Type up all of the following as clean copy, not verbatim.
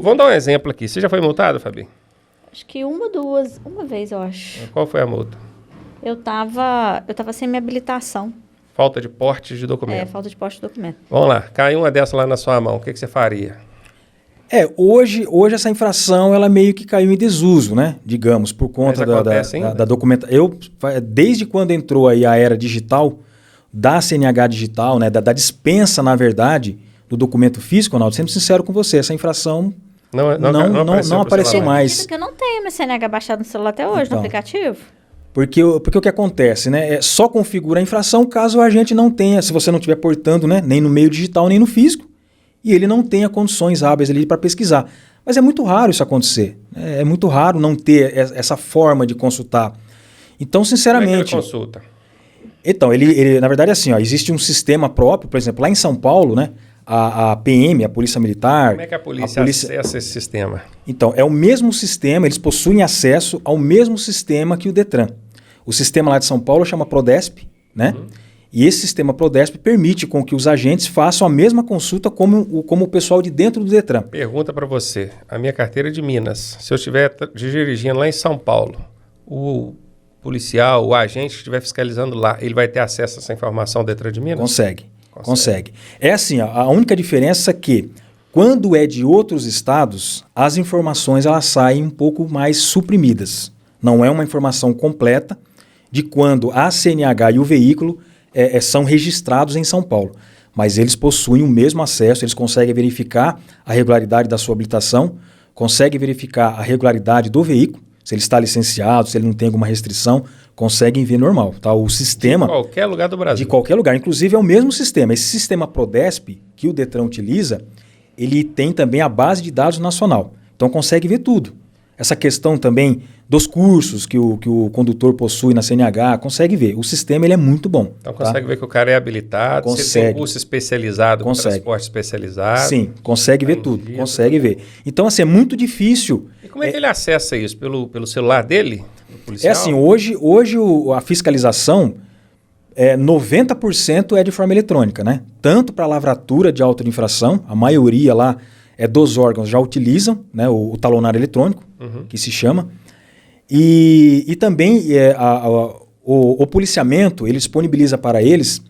Vamos dar um exemplo aqui. Você já foi multado, Fabi? Acho que uma vez, eu acho. Qual foi a multa? Eu tava sem minha habilitação. Falta de porte de documento. Falta de porte de documento. Vamos lá, caiu uma dessa lá na sua mão, o que você faria? Hoje essa infração, ela meio que caiu em desuso, né? Digamos, por conta da documentação. Desde quando entrou aí a era digital, da CNH digital, né? Da dispensa, na verdade, do documento físico, Ronaldo, sendo sincero com você, essa infração não apareceu mais. Porque eu não tenho meu CNH baixado no celular até hoje, no aplicativo. Porque o que acontece, né? Só configura a infração caso o agente não tenha, se você não estiver portando, né? Nem no meio digital, nem no físico, e ele não tenha condições hábeis ali para pesquisar. Mas é muito raro isso acontecer. É muito raro não ter essa forma de consultar. Então, sinceramente... Como é que ele consulta? Então, ele na verdade, assim, existe um sistema próprio, por exemplo, lá em São Paulo, né? A PM, a Polícia Militar... Como é que a polícia acessa esse sistema? Então, é o mesmo sistema, eles possuem acesso ao mesmo sistema que o Detran. O sistema lá de São Paulo chama Prodesp, né? Uhum. E esse sistema Prodesp permite com que os agentes façam a mesma consulta como o pessoal de dentro do Detran. Pergunta para você. A minha carteira é de Minas. Se eu estiver dirigindo lá em São Paulo, o policial, o agente que estiver fiscalizando lá, ele vai ter acesso a essa informação do Detran de Minas? Consegue. É assim, a única diferença é que quando é de outros estados, as informações elas saem um pouco mais suprimidas. Não é uma informação completa de quando a CNH e o veículo são registrados em São Paulo. Mas eles possuem o mesmo acesso, eles conseguem verificar a regularidade da sua habilitação, conseguem verificar a regularidade do veículo, se ele está licenciado, se ele não tem alguma restrição, conseguem ver normal. Tá? O sistema... De qualquer lugar do Brasil. De qualquer lugar. Inclusive é o mesmo sistema. Esse sistema Prodesp que o Detran utiliza, ele tem também a base de dados nacional. Então consegue ver tudo. Essa questão também dos cursos que o condutor possui na CNH, consegue ver. O sistema ele é muito bom. Então consegue ver que o cara é habilitado, consegue. Se tem um curso especializado, com transporte especializado. Sim, consegue ver tudo, consegue ver. Então, assim, é muito difícil. E como é que ele acessa isso? Pelo celular dele? É assim, hoje a fiscalização, 90% é de forma eletrônica, né? Tanto para a lavratura de auto de infração, a maioria lá dos órgãos já utilizam, né, o talonário eletrônico, que se chama, e também o policiamento, ele disponibiliza para eles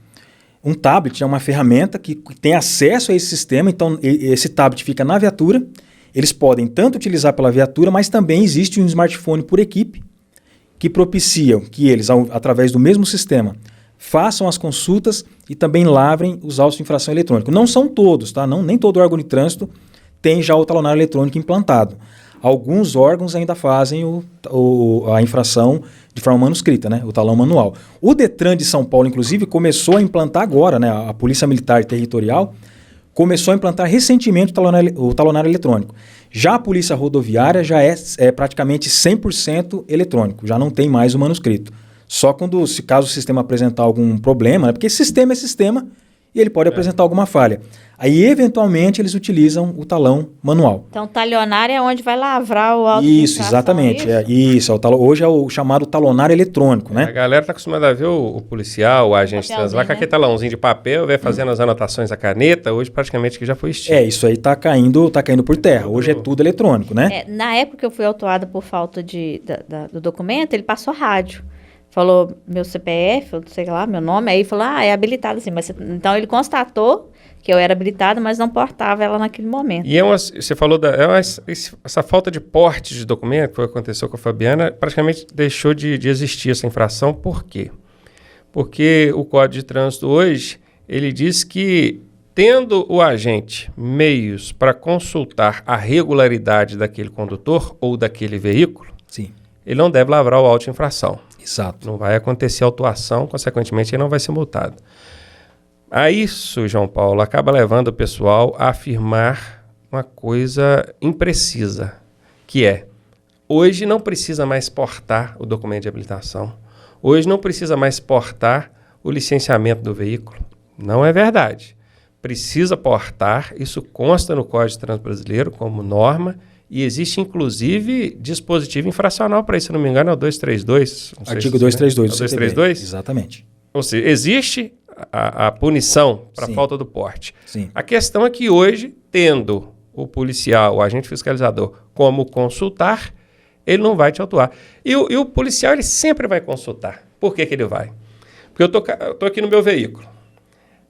um tablet, uma ferramenta que tem acesso a esse sistema, então esse tablet fica na viatura, eles podem tanto utilizar pela viatura, mas também existe um smartphone por equipe que propiciam que eles, através do mesmo sistema, façam as consultas e também lavrem os autos de infração eletrônico. Não são todos, tá? Nem todo órgão de trânsito tem já o talonário eletrônico implantado. Alguns órgãos ainda fazem a infração de forma manuscrita, né? O talão manual. O Detran de São Paulo, inclusive, começou a implantar agora, né? A Polícia Militar Territorial começou a implantar recentemente o talonário eletrônico. Já a Polícia Rodoviária já é praticamente 100% eletrônico, já não tem mais o manuscrito. Só caso o sistema apresentar algum problema, né? Porque sistema é sistema e ele pode apresentar alguma falha. Aí, eventualmente, eles utilizam o talão manual. Então, o talionário é onde vai lavrar o auto de Isso, exatamente. Hoje é o chamado talonário eletrônico, né? A galera está acostumada a ver o policial, o agente trans lá com aquele talãozinho de papel, vai fazendo as anotações à caneta. Hoje, praticamente, que já foi extinto. Isso aí está caindo por terra. Hoje é tudo eletrônico, né? Na época que eu fui autuada por falta do documento, ele passou rádio. Falou meu CPF, eu não sei lá, meu nome, aí falou, é habilitado assim. Então, ele constatou que eu era habilitado, mas não portava ela naquele momento. E você falou essa falta de porte de documento, que aconteceu com a Fabiana, praticamente deixou de existir essa infração. Por quê? Porque o Código de Trânsito hoje, ele diz que, tendo o agente meios para consultar a regularidade daquele condutor ou daquele veículo, sim, ele não deve lavrar o auto de infração. Exato. Não vai acontecer autuação, consequentemente ele não vai ser multado. A isso, João Paulo, acaba levando o pessoal a afirmar uma coisa imprecisa, que é, hoje não precisa mais portar o documento de habilitação, hoje não precisa mais portar o licenciamento do veículo. Não é verdade. Precisa portar, isso consta no Código de Trânsito Brasileiro como norma, e existe, inclusive, dispositivo infracional para isso, se não me engano, é o 232. Artigo 232 do CTB. 232? Exatamente. Ou seja, existe a punição para falta do porte. Sim. A questão é que hoje, tendo o policial, o agente fiscalizador, como consultar, ele não vai te autuar. E o policial, ele sempre vai consultar. Por que ele vai? Porque eu tô aqui no meu veículo.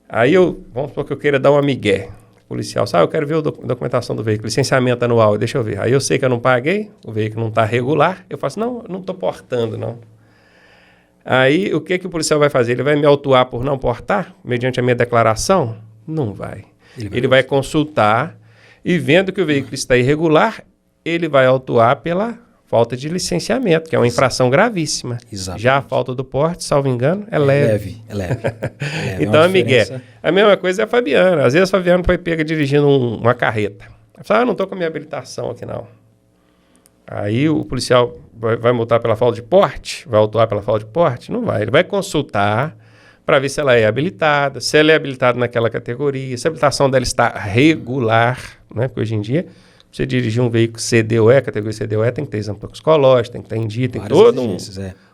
Aí vamos supor que eu queira dar uma migué. O policial, sabe, eu quero ver a documentação do veículo, licenciamento anual, deixa eu ver. Aí eu sei que eu não paguei, o veículo não está regular, eu falo assim, não, eu não estou portando, não. Aí o que o policial vai fazer? Ele vai me autuar por não portar, mediante a minha declaração? Não vai. Ele vai consultar e vendo que o veículo está irregular, ele vai autuar pela falta de licenciamento, que é uma infração gravíssima. Exatamente. Já a falta do porte, salvo engano, é leve. É leve. Então, amigué, a mesma coisa é a Fabiana. Às vezes a Fabiana foi pega dirigindo uma carreta. Ela fala, eu não estou com a minha habilitação aqui, não. Aí o policial vai multar pela falta de porte? Vai autuar pela falta de porte? Não vai. Ele vai consultar para ver se ela é habilitada, se ela é habilitada naquela categoria, se a habilitação dela está regular, né? Porque hoje em dia, você dirigir um veículo CDOE, categoria CDOE, tem que ter exame toxicológico, tem que ter em dia, tem todo um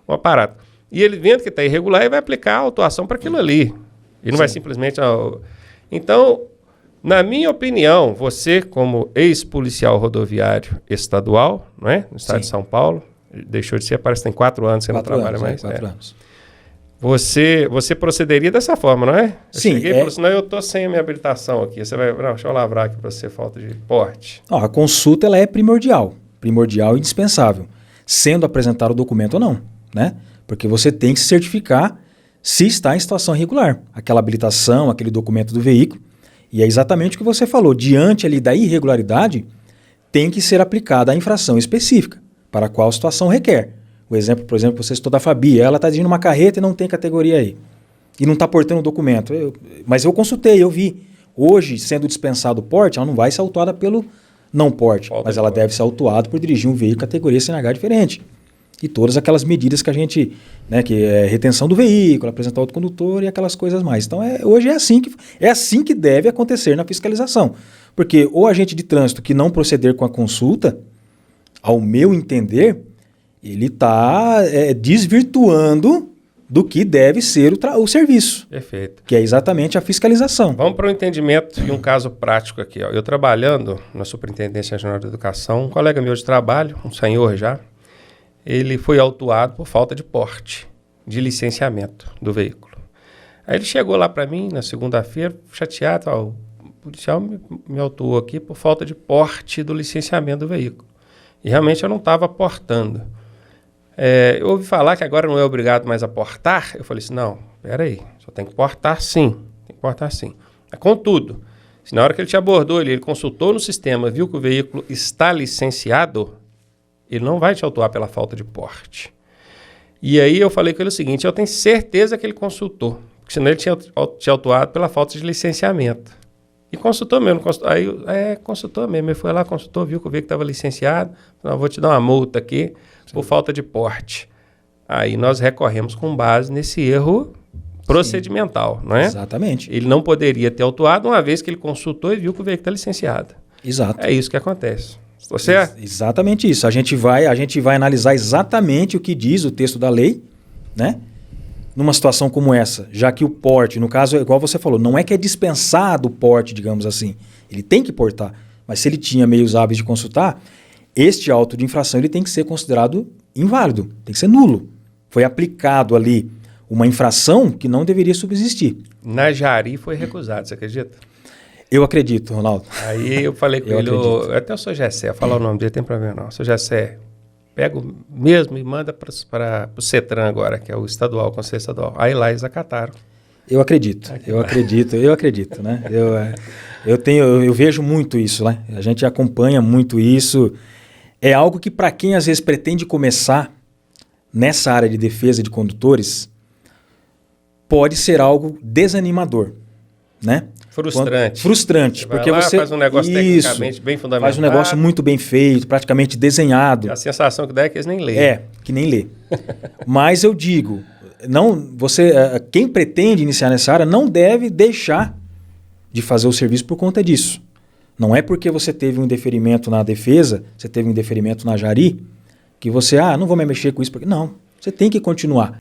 aparato. E ele vendo que está irregular, ele vai aplicar a autuação para aquilo ali. E não vai simplesmente... Então, na minha opinião, você como ex-policial rodoviário estadual, não é? No estado de São Paulo, deixou de ser, parece que tem 4 anos que você não trabalha mais. 4 anos. Você procederia dessa forma, não é? Sim. Cheguei e falei assim, não, eu estou sem a minha habilitação aqui. Você vai, não, deixa eu lavrar aqui para você, falta de porte. A consulta ela é primordial e indispensável, sendo apresentado o documento ou não, né? Porque você tem que se certificar se está em situação irregular. Aquela habilitação, aquele documento do veículo. E é exatamente o que você falou. Diante ali da irregularidade, tem que ser aplicada a infração específica, para a qual a situação requer. O exemplo, por exemplo, você citou da Fabi, ela está dirigindo uma carreta e não tem categoria aí. E não está portando o documento. Mas eu consultei, eu vi. Hoje, sendo dispensado o porte, ela não vai ser autuada pelo não porte, mas ela deve ser autuada por dirigir um veículo categoria CNH diferente. E todas aquelas medidas que a gente, né, que é retenção do veículo, apresentar outro condutor e aquelas coisas mais. Então, hoje é assim que deve acontecer na fiscalização. Porque o agente de trânsito que não proceder com a consulta, ao meu entender, ele está desvirtuando do que deve ser o serviço. Perfeito. Que é exatamente a fiscalização. Vamos para o entendimento de um caso prático aqui. Ó. Eu trabalhando na Superintendência Regional de Educação, um colega meu de trabalho, um senhor já, ele foi autuado por falta de porte, de licenciamento do veículo. Aí ele chegou lá para mim na segunda-feira, chateado, ó, o policial me autuou aqui por falta de porte do licenciamento do veículo. E realmente eu não estava portando. Eu ouvi falar que agora não é obrigado mais a portar. Eu falei assim, não, peraí, só tem que portar sim. Tem que portar sim. Contudo, se na hora que ele te abordou, ele consultou no sistema, viu que o veículo está licenciado, ele não vai te autuar pela falta de porte. E aí eu falei com ele o seguinte, eu tenho certeza que ele consultou, porque senão ele tinha te autuado pela falta de licenciamento. E consultou mesmo. Consultou mesmo. Ele foi lá, consultou, viu que o veículo estava licenciado. Não, vou te dar uma multa aqui por falta de porte. Aí nós recorremos com base nesse erro procedimental, não é? Exatamente. Ele não poderia ter autuado uma vez que ele consultou e viu que o veículo está licenciado. Exato. É isso que acontece. Estou certo? Exatamente isso. A gente vai analisar exatamente o que diz o texto da lei, né? Numa situação como essa, já que o porte, no caso, igual você falou, não é que é dispensado o porte, digamos assim. Ele tem que portar. Mas se ele tinha meios hábeis de consultar, este auto de infração ele tem que ser considerado inválido, tem que ser nulo. Foi aplicado ali uma infração que não deveria subsistir. Na Jari foi recusado, você acredita? Eu acredito, Ronaldo. Aí eu falei com ele, até o seu Gessé, eu falar o nome dele, tem problema não. Seu Gessé, pega mesmo e manda para o CETRAN agora, que é o estadual, o Conselho Estadual. Aí lá eles acataram. Eu acredito, né? Eu vejo muito isso, né? A gente acompanha muito isso. É algo que para quem às vezes pretende começar nessa área de defesa de condutores, pode ser algo desanimador, né? Frustrante, porque você faz um negócio tecnicamente bem fundamentado. Faz um negócio muito bem feito, praticamente desenhado. A sensação que dá é que eles nem lêem. Que nem lê. Mas eu digo, quem pretende iniciar nessa área não deve deixar de fazer o serviço por conta disso. Não é porque você teve um indeferimento na defesa, você teve um indeferimento na Jari, que você, não vou me mexer com isso. Não, você tem que continuar.